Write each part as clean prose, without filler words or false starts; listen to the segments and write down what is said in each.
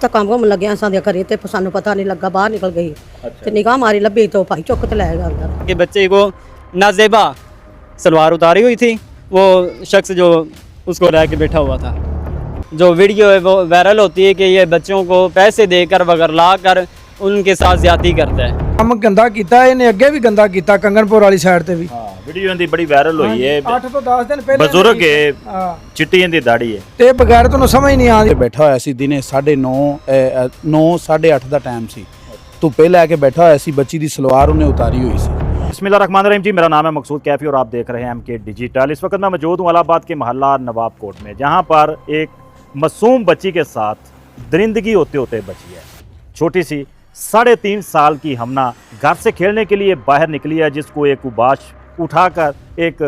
ਤਾਂ ਕੰਮ ਘੁੰਮਣ ਲੱਗਿਆ ਸਾਂਦੇ ਘਰੇ ਤੇ ਸਾਨੂੰ ਪਤਾ नहीं लगा बाहर निकल गई। तो निगाह मारी लभी तो भाई चुक के ले गया अंदर। कि बच्चे को नाजेबा सलवार उतारी हुई थी, वो शख्स जो उसको रह के बैठा हुआ था। जो वीडियो है वो वायरल होती है कि ये बच्चों को पैसे देकर वगैरह ला कर उनके साथ ज्यादती करता है। ਕੰਮ ਗੰਦਾ ਕੀਤਾ ਇਹਨੇ, ਅੱਗੇ ਵੀ ਗੰਦਾ ਕੀਤਾ ਕੰਗਨਪੁਰ ਵਾਲੀ ਸਾਈਡ ਤੇ ਵੀ। ਵੀਡੀਓ ਦੀ ਬੜੀ ਵਾਇਰਲ ਹੋਈ ਹੈ। 8 ਤੋਂ 10 ਦਿਨ ਪਹਿਲੇ ਬਜ਼ੁਰਗ ਹੈ, ਚਿੱਟੀ ਇਹਦੀ ਦਾੜੀ ਹੈ ਤੇ ਬਗੈਰ ਤੁਹਾਨੂੰ ਸਮਝ ਨਹੀਂ ਆਉਂਦੀ। ਬੈਠਾ ਹੋਇਆ ਸੀ ਦਿਨੇ 9:30 ਦਾ ਟਾਈਮ ਸੀ, ਧੁੱਪੇ ਲੈ ਕੇ ਬੈਠਾ ਹੋਇਆ ਸੀ, ਬੱਚੀ ਦੀ ਸਲਵਾਰ ਉਹਨੇ ਉਤਾਰੀ ਹੋਈ ਸੀ। बिस्मिल्लाहिर्रहमानिर्रहीम जी, मेरा नाम है मकसूद कैफ़ी और आप देख रहे हैं MK डिजिटल। इस वक्त मैं मौजूद हूँ इलाहाबाद के मोहल्ला नवाब कोट में, जहाँ पर एक मासूम बच्ची के साथ दरिंदगी होते होते बची है। छोटी सी 3.5 साल की हमना घर से खेलने के लिए बाहर निकली है, जिसको एक उबाश उठाकर एक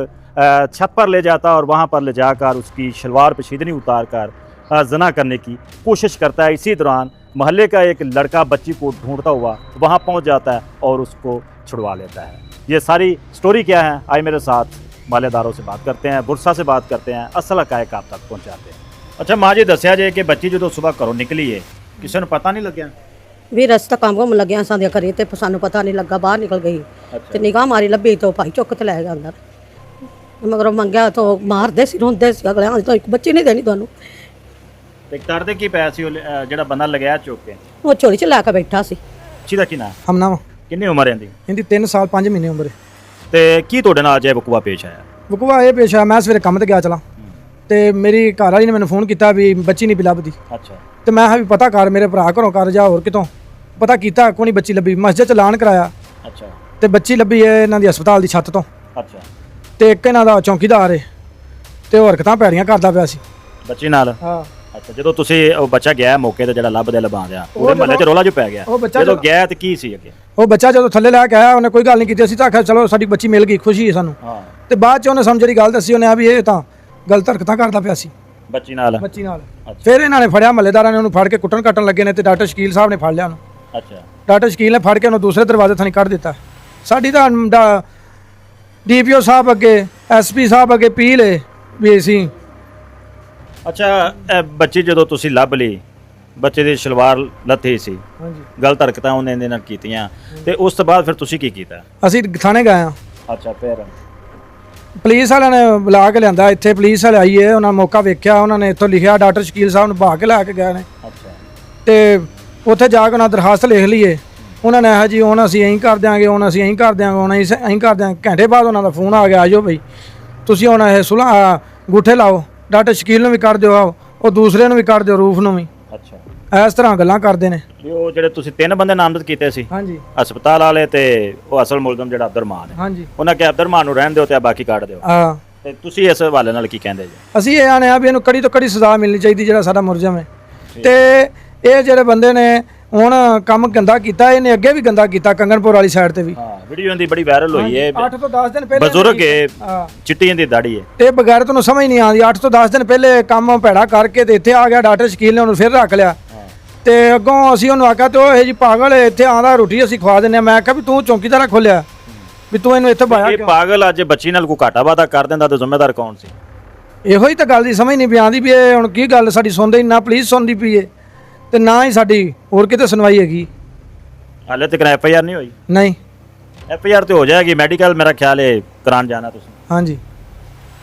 छत पर ले जाता है और वहाँ पर ले जाकर उसकी शलवार पेशीदनी उतार कर जना करने की कोशिश करता है। इसी दौरान मोहल्ले का एक लड़का बच्ची को ढूंढता हुआ वहाँ पहुँच जाता है और उसको छुड़वा लेता है। ये सारी स्टोरी क्या है, आए मेरे साथ मालेदारों से बात करते हैं, बुरसा से बात करते हैं, असल हकायक आप तक पहुँचाते हैं। अच्छा माँ जी, दसिया जाए कि बच्ची जो सुबह घरों निकली है, किसी ने पता नहीं लग्या? भी रस्ता काम घुम्मन लग्या सांदे घरे ते ਸਾਨੂੰ ਪਤਾ नहीं लगा बाहर निकल गई। ਤੇ ਨਿਗਾਹ ਮਾਰੀ ਲੱਭੀ तो भाई चुक के ले गया अंदर। मगर ਮੰਗਿਆ तो ਮਾਰਦੇ ਸੀ, ਰੋਂਦੇ ਸੀ ਅਗਲੇ ਹਾਂ, तो ਇੱਕ ਬੱਚੀ ਨਹੀਂ ਦੇਣੀ ਤੁਹਾਨੂੰ। ਤੇ ਕਰਦੇ ਕੀ ਪਿਆ ਸੀ ਜਿਹੜਾ ਬੰਦਾ ਲਗਾਇਆ ਚੁੱਕ ਕੇ? ਉਹ ਝੋਲੀ ਚ ਲੈ ਕੇ ਬੈਠਾ ਸੀ। ਬੱਚੀ ਦਾ ਕੀ ਨਾਂ? ਹਮਨਾ ਕਿੰਨੀ ਉਮਰ ਹੈ ਇਹਦੀ? ਇਹਦੀ 3 ਸਾਲ 5 ਮਹੀਨੇ ਉਮਰ ਹੈ। ਤੇ ਕੀ ਤੁਹਾਡੇ ਨਾਲ ਅਜੇ ਵਕੂਆ ਪੇਸ਼ ਆਇਆ? ਵਕੂਆ ਇਹ ਪੇਸ਼ ਆ, ਮੈਂ ਸਵੇਰੇ ਕੰਮ ਤੇ ਗਿਆ ਚਲਾ ਤੇ ਮੇਰੀ ਘਰ ਵਾਲੀ ਨੇ ਮੈਨੂੰ ਫੋਨ ਕੀਤਾ ਵੀ ਬੱਚੀ ਨਹੀਂ ਲੱਭਦੀ। ਅੱਛਾ। ਤੇ ਮੈਂ ਕਿਹਾ ਵੀ ਪਤਾ ਕਰ, ਮੇਰੇ ਭਰਾ ਘਰੋਂ ਕਰ ਜਾ, ਹੋਰ ਕਿਤੋਂ ਪਤਾ ਕੀਤਾ, ਕੋਈ ਨਹੀਂ ਬੱਚੀ ਲੱਭੀ। ਮਸਜਿਦ ਚ ਐਲਾਨ ਕਰਾਇਆ। ਅੱਛਾ। ਤੇ ਬੱਚੀ ਲੱਭੀ ਹੈ ਇਹਨਾਂ ਦੀ ਹਸਪਤਾਲ ਦੀ ਛੱਤ ਤੋਂ। ਅੱਛਾ। ਤੇ ਇੱਕ ਇਹਨਾਂ ਦਾ ਚੌਕੀਦਾਰ ਹੈ ਤੇ ਉਹ ਹਰਕਤਾਂ ਪੈੜੀਆਂ ਕਰਦਾ ਪਿਆ ਸੀ ਬੱਚੀ ਨਾਲ? ਹਾਂ। ਅੱਛਾ, ਜਦੋਂ ਤੁਸੀਂ ਉਹ ਬੱਚਾ ਗਿਆ ਮੌਕੇ ਤੇ ਜਿਹੜਾ ਲੱਭਦੇ ਲਭਾਉਂਦਿਆ ਉਹਦੇ ਮਹੱਲੇ 'ਚ ਰੋਲਾ ਜੋ ਪੈ ਗਿਆ, ਜਦੋਂ ਗਿਆ ਤੇ ਕੀ ਸੀ ਅੱਗੇ? ਉਹ ਬੱਚਾ ਜਦੋਂ ਥੱਲੇ ਲੈ ਕੇ ਆਇਆ ਉਹਨੇ ਕੋਈ ਗੱਲ ਨਹੀਂ ਕੀਤੀ। ਅਸੀਂ ਤਾਂ ਆਖਿਆ ਚਲੋ ਸਾਡੀ ਬੱਚੀ ਮਿਲ ਗਈ, ਖੁਸ਼ੀ ਹੈ ਸਾਨੂੰ। ਹਾਂ। ਤੇ ਬਾਅਦ ਚ ਉਹਨੇ ਸਾਨੂੰ ਜਿਹੜੀ ਗੱਲ ਦੱਸੀ, ਉਹਨੇ ਆ ਵੀ ਇਹ ਤਾਂ ਗਲਤ ਹਰਕਤਾਂ ਕਰਦਾ ਪਿਆ ਸੀ ਬੱਚੀ ਨਾਲ। ਬੱਚੀ ਨਾਲ। ਫਿਰ ਇਹਨਾਂ ਨੇ ਫੜਿਆ, ਮਹੱਲੇਦਾਰਾਂ ਨੇ ਉਹਨੂੰ ਫੜ ਕੇ ਕੁੱਟਣ ਕੱਟਣ ਲੱਗੇ ਨੇ ਤੇ ਡਾਕਟਰ ਸ਼ਕੀਲ ਸਾਹਿਬ ਨੇ ਫੜ ਲਿਆ ਉਹਨੂੰ। ਅੱਛਾ। ਡਾਕਟਰ ਸ਼ਕੀਲ ਨੇ ਫੜ ਕੇ ਉਹਨੂੰ ਦੂਸਰੇ ਦਰਵਾਜ਼ੇ ਥਾਣੀ ਕੱਢ ਦਿੱਤਾ। ਸਾਡੀ ਤਾਂ DPO ਸਾਹਿਬ ਅੱਗੇ, SP ਸਾਹਿਬ ਅੱਗੇ ਅਪੀਲ ਹੈ ਵੀ ਅਸੀਂ। ਅੱਛਾ, ਇਹ ਬੱਚੀ ਜਦੋਂ ਤੁਸੀਂ ਲੱਭ ਲਈ, ਬੱਚੇ ਦੀ ਸ਼ਲਵਾਰ ਲੱਥੀ ਸੀ, ਹਾਂਜੀ, ਗਲਤ ਹਰਕਤਾਂ ਉਹਨੇ ਇਹਦੇ ਨਾਲ ਕੀਤੀਆਂ, ਤੇ ਉਸ ਤੋਂ ਬਾਅਦ ਫਿਰ ਤੁਸੀਂ ਕੀ ਕੀਤਾ? ਅਸੀਂ ਥਾਣੇ ਗਏ ਹਾਂ। ਅੱਛਾ। ਫਿਰ ਪੁਲਿਸ ਵਾਲਿਆਂ ਨੇ ਬੁਲਾ ਕੇ ਲਿਆਂਦਾ ਇੱਥੇ। ਪੁਲਿਸ ਵਾਲੇ ਆਈ ਹੈ, ਉਹਨਾਂ ਮੌਕਾ ਵੇਖਿਆ, ਉਹਨਾਂ ਨੇ ਇੱਥੋਂ ਲਿਖਿਆ ਡਾਕਟਰ ਸ਼ਕੀਲ ਸਾਹਿਬ ਨੂੰ ਬਹਾ ਕੇ ਲੈ ਕੇ ਗਏ ਨੇ। ਅੱਛਾ। ਤੇ ਉੱਥੇ ਜਾ ਕੇ ਉਹਨਾਂ ਦਰਖਾਸਤ ਲਿਖ ਲਈਏ। ਉਹਨਾਂ ਨੇ ਜੀ ਹੁਣ ਅਸੀਂ ਐਂ ਕਰ ਦਿਆਂਗੇ, ਹੁਣ ਅਸੀਂ ਐਂ ਕਰ ਦਿਆਂਗੇ, ਹੁਣ ਅਸੀਂ ਐਂ ਕਰ ਦਿਆਂਗੇ। ਘੰਟੇ ਬਾਅਦ ਉਹਨਾਂ ਦਾ ਫੋਨ ਆ ਗਿਆ, ਆਜੋ ਬਈ ਤੁਸੀਂ ਹੁਣ ਇਹ ਸੁਲ੍ਹਾ ਗੂਠੇ ਲਾਓ, ਡਾਕਟਰ ਸ਼ਕੀਲ ਨੂੰ ਵੀ ਕਰ ਦਿਓ, ਉਹ ਦੂਸਰੇ ਨੂੰ ਵੀ ਕਰ ਦਿਓ, ਰੂਫ ਨੂੰ ਵੀ। ਅੱਛਾ। ਇਸ ਤਰ੍ਹਾਂ ਗੱਲਾਂ ਕਰਦੇ ਨੇ। ਉਹ ਜਿਹੜੇ ਤੁਸੀਂ 3 ਬੰਦੇ ਨਾਮਜ਼ਦ ਕੀਤੇ ਸੀ, ਹਾਂਜੀ, ਹਸਪਤਾਲ ਵਾਲੇ ਤੇ ਉਹ ਅਸਲ ਮੁਲਜ਼ਮ ਜਿਹੜਾ ਅਬਦੁਰਮਾਨ ਹੈ, ਹਾਂਜੀ, ਉਹਨਾਂ ਕਿ ਅਬਦੁਰਮਾਨ ਨੂੰ ਰਹਿਣ ਦਿਓ ਤੇ ਬਾਕੀ ਕੱਢ ਦਿਓ। ਹਾਂ। ਤੇ ਤੁਸੀਂ ਇਸ ਹਵਾਲੇ ਨਾਲ ਕੀ ਕਹਿੰਦੇ ਜੀ? ਅਸੀਂ ਇਹ ਆਨੇ ਆ ਵੀ ਇਹਨੂੰ ਕੜੀ ਤੋਂ ਕੜੀ ਸਜ਼ਾ ਮਿਲਣੀ ਚਾਹੀਦੀ, ਜਿਹੜਾ ਸਾਡਾ ਮੁਲਜ਼ਮ ਹੈ। ਤੇ ਇਹ ਜਿਹੜੇ ਬੰਦੇ ਨੇ ਹੁਣ ਕੰਮ ਗੰਦਾ ਕੀਤਾ, ਇਹਨੇ ਅੱਗੇ ਵੀ ਗੰਦਾ ਕੀਤਾ ਕੰਗਨਪੁਰ ਵਾਲੀ ਸਾਈਡ ਤੇ ਵੀ। ਹਾਂ, ਵੀਡੀਓ ਦੀ ਬੜੀ ਵਾਇਰਲ ਹੋਈ ਹੈ। 8 ਤੋਂ 10 ਦਿਨ ਪਹਿਲੇ ਬਜ਼ੁਰਗ ਹੈ, ਚਿੱਟੀ ਇਹਦੀ ਦਾੜੀ ਹੈ ਤੇ ਬਗੈਰ ਤੁਹਾਨੂੰ ਸਮਝ ਨਹੀਂ ਆਉਂਦੀ। 8 ਤੋਂ 10 ਦਿਨ ਪਹਿਲੇ ਕੰਮ ਭੈੜਾ ਕਰਕੇ ਤੇ ਇੱਥੇ ਆ ਗਿਆ। ਡਾਕਟਰ ਸ਼ਕੀਲ ਨੇ ਉਹਨੂੰ ਫਿਰ ਰੱਖ ਲਿਆ। ਤੇ ਅੱਗੋਂ ਅਸੀਂ ਉਹਨੂੰ ਆਖਿਆ ਤੇ ਉਹ ਇਹ ਜੀ ਪਾਗਲ ਹੈ, ਇੱਥੇ ਆਂਦਾ ਰੋਟੀ ਅਸੀਂ ਖਵਾ ਦਿੰਦੇ ਆ। ਮੈਂ ਆਖਿਆ ਵੀ ਤੂੰ ਚੌਕੀਦਾਰਾ ਖੋਲਿਆ, ਵੀ ਤੂੰ ਇਹਨੂੰ ਇੱਥੇ ਪਾਇਆ ਇਹ ਕਿਉਂ? ਪਾਗਲ ਅੱਜ ਬੱਚੀ ਨਾਲ ਕੋਈ ਘਾਟਾ ਵਾਦਾ ਕਰ ਦਿੰਦਾ ਤਾਂ ਜ਼ਿੰਮੇਦਾਰ ਕੌਣ ਸੀ? ਇਹੋ ਹੀ ਤਾਂ ਗੱਲ ਦੀ ਸਮਝ ਨਹੀਂ ਵੀ ਆਉਂਦੀ ਵੀ ਇਹ ਹੁਣ ਕੀ ਗੱਲ ਸਾਡੀ ਸੁਣਦੇ ਹੀ ਨਾ, ਪੁਲਿਸ ਸੁਣਦੀ ਪਈ ਏ ਤੇ ਨਾ ਹੀ ਸਾਡੀ ਹੋਰ ਕਿਤੇ ਸੁਣਵਾਈ ਹੈਗੀ। ਹਾਲੇ ਤੱਕ FIR ਨਹੀਂ ਹੋਈ? ਨਹੀਂ। FIR ਤੇ ਹੋ ਜਾਏਗੀ, ਮੈਡੀਕਲ ਮੇਰਾ ਖਿਆਲ ਹੈ ਕਰਾਉਣ ਜਾਣਾ ਤੁਸੀਂ। ਹਾਂਜੀ।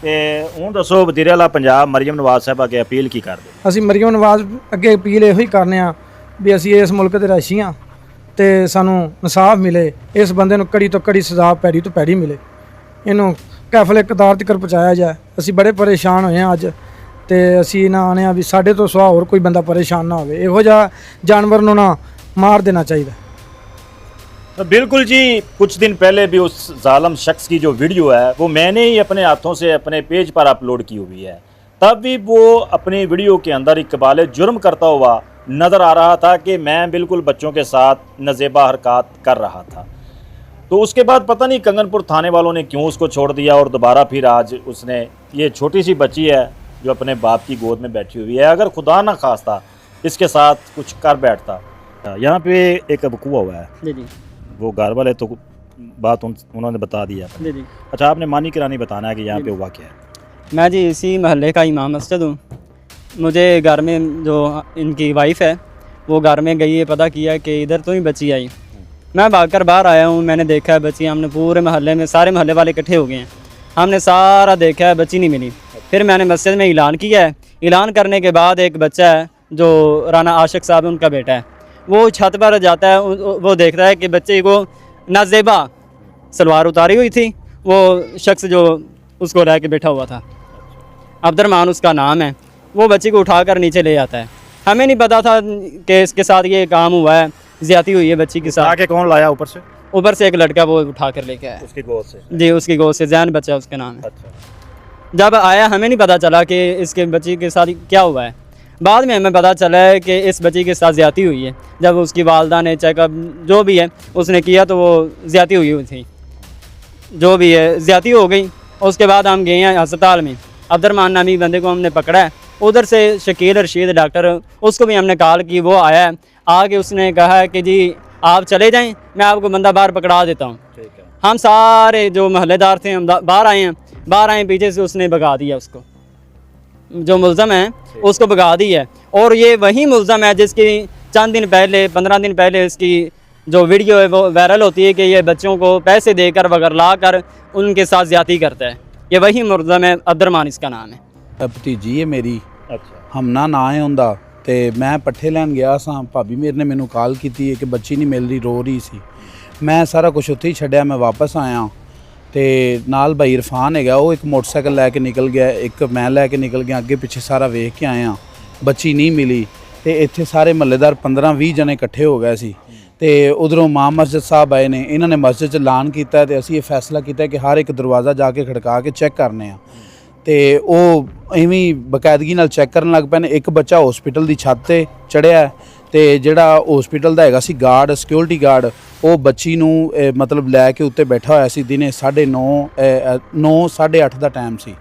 ਤੇ ਹੁਣ ਦੱਸੋ, ਵਜ਼ੀਰ ਆਲਾ ਪੰਜਾਬ ਮਰੀਮ ਨਵਾਜ਼ ਸਾਹਿਬ ਅੱਗੇ ਅਪੀਲ ਕੀ ਕਰਦੇ? ਅਸੀਂ ਮਰੀਮ ਨਵਾਜ਼ ਅੱਗੇ ਅਪੀਲ ਇਹੋ ਹੀ ਕਰਨੇ ਆ ਵੀ ਅਸੀਂ ਇਸ ਮੁਲਕ ਦੇ ਰਹਿਸ਼ੀ ਹਾਂ ਤੇ ਸਾਨੂੰ ਇਨਸਾਫ ਮਿਲੇ, ਇਸ ਬੰਦੇ ਨੂੰ ਕੜੀ ਤੋਂ ਕੜੀ ਸਜ਼ਾ, ਪੈੜੀ ਤੋਂ ਪੈੜੀ ਮਿਲੇ, ਇਹਨੂੰ ਕੈਫਲੇ ਕਤਾਰ ਤੱਕ ਪਹੁੰਚਾਇਆ ਜਾਏ। ਅਸੀਂ ਬੜੇ ਪਰੇਸ਼ਾਨ ਹੋਏ ਹਾਂ ਅੱਜ, ਤੇ ਅਸੀਂ ਨਾ ਆਨੇ ਆ ਵੀ ਸਾਡੇ ਤੋਂ ਸਿਵਾ ਹੋਰ ਕੋਈ ਬੰਦਾ ਪਰੇਸ਼ਾਨ ਨਾ ਹੋਵੇ। ਇਹੋ ਜਿਹਾ ਜਾਨਵਰ ਨੂੰ ਨਾ ਮਾਰ ਦੇਣਾ ਚਾਹੀਦਾ। तो बिल्कुल जी, कुछ दिन पहले भी उस जालिम शख्स की जो वीडियो है वो मैंने ही अपने हाथों से अपने पेज पर अपलोड की हुई है। तब भी वो अपनी वीडियो के अंदर इकबाल जुर्म करता हुआ नज़र आ रहा था कि मैं बिल्कुल बच्चों के साथ नज़ेबा हरकत कर रहा था। तो उसके बाद पता नहीं कंगनपुर थाने वालों ने क्यों उसको छोड़ दिया और दोबारा फिर आज उसने, ये छोटी सी बच्ची है जो अपने बाप की गोद में बैठी हुई है, अगर खुदा ना खास्ता इसके साथ कुछ कर बैठता। यहाँ पे एक वकूआ हुआ है जी, वो घर वाले तो बात उन्होंने बता दिया। जी जी। अच्छा, आपने मानी करानी बताना है कि यहाँ पे हुआ क्या है? मैं जी इसी महल्ले का इमाम मस्जिद हूँ। मुझे घर में जो इनकी वाइफ है वो घर में गई है, पता किया कि इधर तो ही बच्ची आई। मैं भागकर बाहर आया हूँ, मैंने देखा है बच्ची, हमने पूरे मोहल्ले में सारे मोहल्ले वाले इकट्ठे हो गए हैं, हमने सारा देखा है, बच्ची नहीं मिली। फिर मैंने मस्जिद में ऐलान किया है। ऐलान करने के बाद एक बच्चा है जो राना आशिक साहब है, उनका बेटा है, वो छत पर जाता है, वो देखता है कि बच्चे को नाजेबा सलवार उतारी हुई थी। वो शख्स जो उसको रह के बैठा हुआ था, अब्दुर्रहमान उसका नाम है, वो बच्ची को उठाकर नीचे ले आता है। हमें नहीं पता था कि इसके साथ ये काम हुआ है, ज़्यादती हुई है बच्ची के साथ। आके कौन लाया ऊपर से? ऊपर से एक लड़का वो उठा कर लेके आया, उसकी गोद से? जी उसकी गोद से, जैन बच्चा उसका नाम है। अच्छा। जब आया हमें नहीं पता चला कि इसके बच्ची के साथ क्या हुआ है। बाद में हमें पता चला है कि इस बच्ची के साथ ज़्यादती हुई है। जब उसकी वालदा ने चेकअप जो भी है उसने किया तो वो ज़्यादती हुई थी, जो भी है ज़्यादती हो गई। उसके बाद हम गए हैं अस्पताल में, अब्दुर्रहमान नामी बंदे को हमने पकड़ा है। उधर से शकील रशीद डॉक्टर, उसको भी हमने कॉल की, वो आया है। आके उसने कहा है कि जी आप चले जाएं, मैं आपको बंदा बाहर पकड़ा देता हूँ। ठीक है। हम सारे जो महल्लेदार थे हम बाहर आए हैं, बाहर आए पीछे से उसने भगा दिया उसको, जो मुल्ज़म है उसको भगा दी है। और ये वही मुल्ज़म है जिसकी चंद दिन पहले 15 दिन पहले इसकी जो वीडियो है वो वायरल होती है कि ये बच्चों को पैसे देकर वगैरह कर उनके साथ ज़्यादती करता है। ये वही मुल्ज़म है, अब्दुर्रहमान इसका नाम है। ਭਤੀਜੀ ਹੈ ਮੇਰੀ। अच्छा। ਹਮਨਾ ਨਾਂ ਹੈ ਉਹਦਾ। ਤੇ ਮੈਂ ਪੱਠੇ ਲੈਣ ਗਿਆ ਸਾਂ, ਭਾਬੀ ਮੇਰੇ ਨੇ ਮੈਨੂੰ ਕਾਲ ਕੀਤੀ ਹੈ ਕਿ ਬੱਚੀ ਨਹੀਂ ਮਿਲ ਰਹੀ, ਰੋ ਰਹੀ ਸੀ। ਮੈਂ ਸਾਰਾ ਕੁਝ ਉੱਥੇ ਹੀ ਛੱਡਿਆ, ਮੈਂ ਵਾਪਸ ਆਇਆ ਤੇ ਨਾਲ ਭਾਈ ਇਰਫਾਨ ਹੈਗਾ, ਉਹ ਇੱਕ ਮੋਟਰਸਾਈਕਲ ਲੈ ਕੇ ਨਿਕਲ ਗਿਆ, ਇੱਕ ਮੈਂ ਲੈ ਕੇ ਨਿਕਲ ਗਿਆ, ਅੱਗੇ ਪਿੱਛੇ ਸਾਰਾ ਵੇਖ ਕੇ ਆਇਆ, ਬੱਚੀ ਨਹੀਂ ਮਿਲੀ। ਤੇ ਇੱਥੇ ਸਾਰੇ ਮਹੱਲੇਦਾਰ 15-20 ਜਣੇ ਇਕੱਠੇ ਹੋ ਗਏ ਸੀ ਤੇ ਉਧਰੋਂ ਮਾਂ ਮਸਜਿਦ ਸਾਹਿਬ ਆਏ ਨੇ। ਇਹਨਾਂ ਨੇ ਮਸਜਿਦ 'ਚ ਐਲਾਨ ਕੀਤਾ ਤੇ ਅਸੀਂ ਇਹ ਫੈਸਲਾ ਕੀਤਾ ਕਿ ਹਰ ਇੱਕ ਦਰਵਾਜ਼ਾ ਜਾ ਕੇ ਖੜਕਾ ਕੇ ਚੈੱਕ ਕਰਨੇ ਆ। ਤੇ ਉਹ ਐਵੇਂ ਬਕਾਇਦਗੀ ਨਾਲ ਚੈੱਕ ਕਰਨ ਲੱਗ ਪਏ ਨੇ। ਇੱਕ ਬੱਚਾ ਹਸਪੀਟਲ ਦੀ ਛੱਤ ਤੇ ਚੜਿਆ ਤੇ ਜਿਹੜਾ ਹਸਪੀਟਲ ਦਾ ਹੈਗਾ ਸੀ ਗਾਰਡ, ਸਿਕਿਉਰਿਟੀ ਗਾਰਡ, ਉਹ ਬੱਚੀ ਨੂੰ ਮਤਲਬ ਲੈ ਕੇ ਉੱਤੇ ਬੈਠਾ ਹੋਇਆ ਸੀ। ਦਿਨੇ 9:30 ਦਾ ਟਾਈਮ ਸੀ,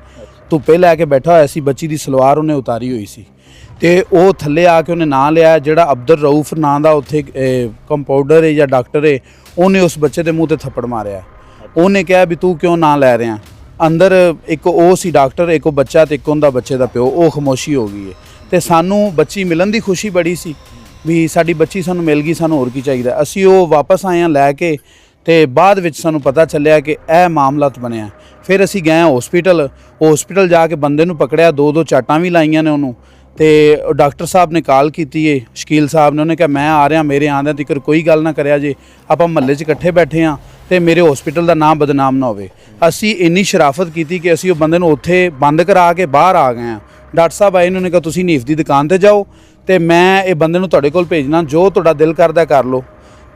ਧੁੱਪੇ ਲੈ ਕੇ ਬੈਠਾ ਹੋਇਆ ਸੀ। ਬੱਚੀ ਦੀ ਸਲਵਾਰ ਉਹਨੇ ਉਤਾਰੀ ਹੋਈ ਸੀ ਤੇ ਉਹ ਥੱਲੇ ਆ ਕੇ ਉਹਨੇ ਨਾਂ ਲਿਆ, ਜਿਹੜਾ ਅਬਦੁਲ ਰਊਫ ਨਾਂ ਦਾ ਉੱਥੇ ਕੰਪਾਊਂਡਰ ਹੈ ਜਾਂ ਡਾਕਟਰ ਹੈ, ਉਹਨੇ ਉਸ ਬੱਚੇ ਦੇ ਮੂੰਹ ਤੇ ਥੱਪੜ ਮਾਰਿਆ। ਉਹਨੇ ਕਿਹਾ ਵੀ ਤੂੰ ਕਿਉਂ ਨਾਂ ਲੈ ਰਿਹਾ। ਅੰਦਰ ਇੱਕ ਉਹ ਸੀ ਡਾਕਟਰ, ਇੱਕ ਉਹ ਬੱਚਾ ਤੇ ਇੱਕ ਉਹਦਾ ਬੱਚੇ ਦਾ ਪਿਓ। ਉਹ ਖਾਮੋਸ਼ੀ ਹੋ ਗਈ ਹੈ ਤੇ ਸਾਨੂੰ ਬੱਚੀ ਮਿਲਣ ਦੀ ਖੁਸ਼ੀ ਬੜੀ ਸੀ ਵੀ ਸਾਡੀ ਬੱਚੀ ਸਾਨੂੰ ਮਿਲ ਗਈ, ਸਾਨੂੰ ਹੋਰ ਕੀ ਚਾਹੀਦਾ। ਅਸੀਂ ਉਹ ਵਾਪਸ ਆਏ ਹਾਂ ਲੈ ਕੇ ਤੇ ਬਾਅਦ ਵਿੱਚ ਸਾਨੂੰ ਪਤਾ ਚੱਲਿਆ ਕਿ ਇਹ ਮਾਮਲਾ ਬਣਿਆ। ਫਿਰ ਅਸੀਂ ਗਏ ਹਸਪੀਟਲ ਜਾ ਕੇ ਬੰਦੇ ਨੂੰ ਪਕੜਿਆ, 2-2 ਚਾਟਾਂ ਵੀ ਲਾਈਆਂ ਨੇ ਉਹਨੂੰ। ਤੇ ਡਾਕਟਰ ਸਾਹਿਬ ਨੇ ਕਾਲ ਕੀਤੀ ਏ, ਸ਼ਕੀਲ ਸਾਹਿਬ ਨੇ, ਉਹਨੇ ਕਿਹਾ ਮੈਂ ਆ ਰਿਹਾ, ਮੇਰੇ ਆਂਦਿਆਂ ਤੀਕਰ ਕੋਈ ਗੱਲ ਨਾ ਕਰਿਆ ਜੇ, ਆਪਾਂ ਮਹੱਲੇ 'ਚ ਇਕੱਠੇ ਬੈਠੇ ਹਾਂ ਤੇ ਮੇਰੇ ਹਸਪੀਟਲ ਦਾ ਨਾਮ ਬਦਨਾਮ ਨਾ ਹੋਵੇ। ਅਸੀਂ ਇੰਨੀ ਸ਼ਰਾਫਤ ਕੀਤੀ ਕਿ ਅਸੀਂ ਉਹ ਬੰਦੇ ਨੂੰ ਉੱਥੇ ਬੰਦ ਕਰਾ ਕੇ ਬਾਹਰ ਆ ਗਏ ਹਾਂ। ਡਾਕਟਰ ਸਾਹਿਬ ਆਏ, ਉਹਨੇ ਕਿਹਾ ਤੁਸੀਂ ਨੀਫ ਦੀ ਦੁਕਾਨ ਤੇ ਜਾਓ ਤੇ ਮੈਂ ਇਹ ਬੰਦੇ ਨੂੰ ਤੁਹਾਡੇ ਕੋਲ ਭੇਜਣਾ, ਜੋ ਤੁਹਾਡਾ ਦਿਲ ਕਰਦਾ ਕਰ ਲਓ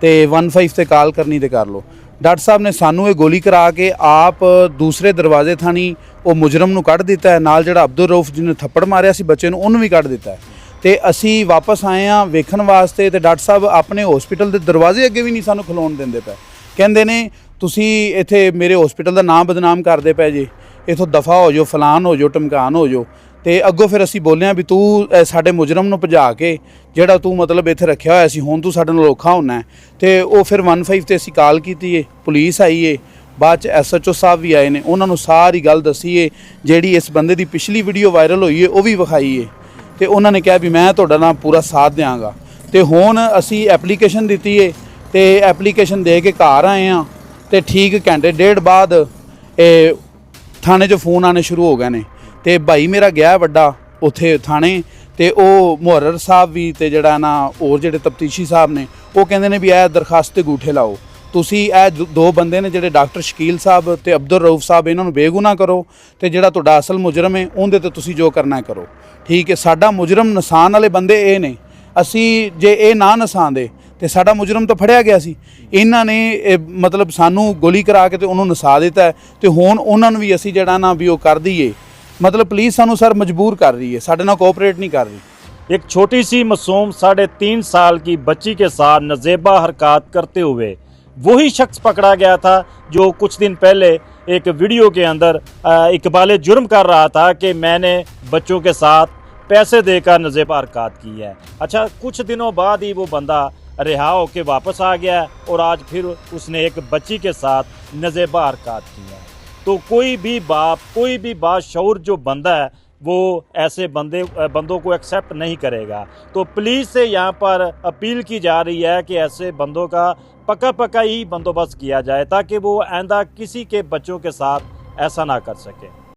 ਤੇ 15 ਤੇ ਕਾਲ ਕਰਨੀ ਤੇ ਕਰ ਲਓ। ਡਾਕਟਰ ਸਾਹਿਬ ਨੇ ਸਾਨੂੰ ਇਹ ਗੋਲੀ ਕਰਾ ਕੇ ਆਪ ਦੂਸਰੇ ਦਰਵਾਜ਼ੇ ਥਾਣੀ ਉਹ ਮੁਜਰਮ ਨੂੰ ਕੱਢ ਦਿੱਤਾ ਹੈ, ਨਾਲ ਜਿਹੜਾ ਅਬਦੁਲ ਰਊਫ ਜਿਹਨੇ ਥੱਪੜ ਮਾਰਿਆ ਸੀ ਬੱਚੇ ਨੂੰ, ਉਹਨੂੰ ਵੀ ਕੱਢ ਦਿੱਤਾ ਹੈ। ਤੇ ਅਸੀਂ ਵਾਪਸ ਆਏ ਹਾਂ ਵੇਖਣ ਵਾਸਤੇ ਤੇ ਡਾਕਟਰ ਸਾਹਿਬ ਆਪਣੇ ਹਸਪੀਟਲ ਦੇ ਦਰਵਾਜ਼ੇ ਅੱਗੇ ਵੀ ਨਹੀਂ ਸਾਨੂੰ ਖਲੋਣ ਦਿੰਦੇ ਪਏ। ਕਹਿੰਦੇ ਨੇ ਤੁਸੀਂ ਇੱਥੇ ਮੇਰੇ ਹਸਪੀਟਲ ਦਾ ਨਾਮ ਬਦਨਾਮ ਕਰਦੇ ਪਏ ਜੇ, ਇੱਥੋਂ ਦਫਾ ਹੋ ਜਾਓ, ਫਲਾਨ ਹੋ ਜਾਓ, ਟਮਕਾਨ ਹੋ ਜਾਓ। ਤੇ ਅੱਗੋਂ ਫਿਰ ਅਸੀਂ ਬੋਲਿਆ ਵੀ ਤੂੰ ਸਾਡੇ ਮੁਜਰਮ ਨੂੰ ਭਜਾ ਕੇ ਜਿਹੜਾ ਤੂੰ ਮਤਲਬ ਇੱਥੇ ਰੱਖਿਆ ਹੋਇਆ ਸੀ, ਹੁਣ ਤੂੰ ਸਾਡੇ ਨਾਲ ਔਖਾ ਹੋਣਾ। ਤੇ ਉਹ ਫਿਰ 15 ਤੇ ਅਸੀਂ ਕਾਲ ਕੀਤੀ ਏ, ਪੁਲਿਸ ਆਈ ਏ, ਬਾਅਦ 'ਚ SHO ਸਾਹਿਬ ਵੀ ਆਏ ਨੇ, ਉਹਨਾਂ ਨੂੰ ਸਾਰੀ ਗੱਲ ਦੱਸੀ ਏ, ਜਿਹੜੀ ਇਸ ਬੰਦੇ ਦੀ ਪਿਛਲੀ ਵੀਡੀਓ ਵਾਇਰਲ ਹੋਈ ਏ ਉਹ ਵੀ ਵਿਖਾਈ ਏ। ਤੇ ਉਹਨਾਂ ਨੇ ਕਿਹਾ ਵੀ ਮੈਂ ਤੁਹਾਡਾ ਨਾਲ ਪੂਰਾ ਸਾਥ ਦਿਆਂਗਾ। ਤੇ ਹੁਣ ਅਸੀਂ ਐਪਲੀਕੇਸ਼ਨ ਦਿੱਤੀ ਏ ਤੇ ਐਪਲੀਕੇਸ਼ਨ ਦੇ ਕੇ ਘਰ ਆਏ ਹਾਂ ਤੇ ਠੀਕ ਘੰਟੇ ਡੇਢ ਬਾਅਦ ਇਹ ਥਾਣੇ 'ਚੋਂ ਫੋਨ ਆਉਣੇ ਸ਼ੁਰੂ ਹੋ ਗਏ ਨੇ। ਤੇ ਭਾਈ ਮੇਰਾ ਗਿਆ ਵੱਡਾ ਉੱਥੇ ਥਾਣੇ ਤੇ ਉਹ ਮੁਹਰਰ ਸਾਹਿਬ ਵੀ ਤੇ ਜਿਹੜਾ ਨਾ ਹੋਰ ਜਿਹੜੇ ਤਫਤੀਸ਼ੀ ਸਾਹਿਬ ਨੇ, ਉਹ ਕਹਿੰਦੇ ਨੇ ਵੀ ਇਹ ਦਰਖਾਸਤ ਤੇ ਗੂਠੇ ਲਾਓ, ਤੁਸੀਂ ਇਹ ਦੋ ਬੰਦੇ ਨੇ ਜਿਹੜੇ ਡਾਕਟਰ ਸ਼ਕੀਲ ਸਾਹਿਬ ਤੇ ਅਬਦੁਲ ਰਊਫ ਸਾਹਿਬ, ਇਹਨਾਂ ਨੂੰ ਬੇਗੁਨਾਹ ਕਰੋ ਤੇ ਜਿਹੜਾ ਤੁਹਾਡਾ ਅਸਲ ਮੁਜਰਮ ਹੈ ਉਹਦੇ ਤੇ ਤੁਸੀਂ ਜੋ ਕਰਨਾ ਕਰੋ। ਠੀਕ ਹੈ, ਸਾਡਾ ਮੁਜਰਮ ਨਸਾਨ ਵਾਲੇ ਬੰਦੇ ਇਹ ਨੇ, ਅਸੀਂ ਜੇ ਇਹ ਨਾ ਨਸਾਉਂਦੇ ਤੇ ਸਾਡਾ ਮੁਜਰਮ ਤਾਂ ਫੜਿਆ ਗਿਆ ਸੀ। ਇਹਨਾਂ ਨੇ ਮਤਲਬ ਸਾਨੂੰ ਗੋਲੀ ਕਰਾ ਕੇ ਤੇ ਉਹਨੂੰ ਨਸਾ ਦਿੱਤਾ ਤੇ ਹੁਣ ਉਹਨਾਂ ਨੂੰ ਵੀ ਅਸੀਂ ਜਿਹੜਾ ਨਾ ਵੀ ਉਹ ਕਰ ਦਈਏ। मतलब पुलिस सानू सर मजबूर कर रही है, साढ़े नाल कोऑपरेट नहीं कर रही। एक छोटी सी मासूम 3.5 साल की बच्ची के साथ नजेबा हरकत करते हुए वही शख्स पकड़ा गया था जो कुछ दिन पहले एक वीडियो के अंदर इकबाल जुर्म कर रहा था कि मैंने बच्चों के साथ पैसे देकर नजेबा हरकत की है। अच्छा, कुछ दिनों बाद ही वो बंदा रिहा होकर वापस आ गया और आज फिर उसने एक बच्ची के साथ नजेबा हरकत की है। तो कोई भी बाप, कोई भी बाशऊर जो बंदा है वो ऐसे बंदों को एक्सेप्ट नहीं करेगा। तो पुलिस से यहाँ पर अपील की जा रही है कि ऐसे बंदों का पक्का ही बंदोबस्त किया जाए ताकि वो आइंदा किसी के बच्चों के साथ ऐसा ना कर सके।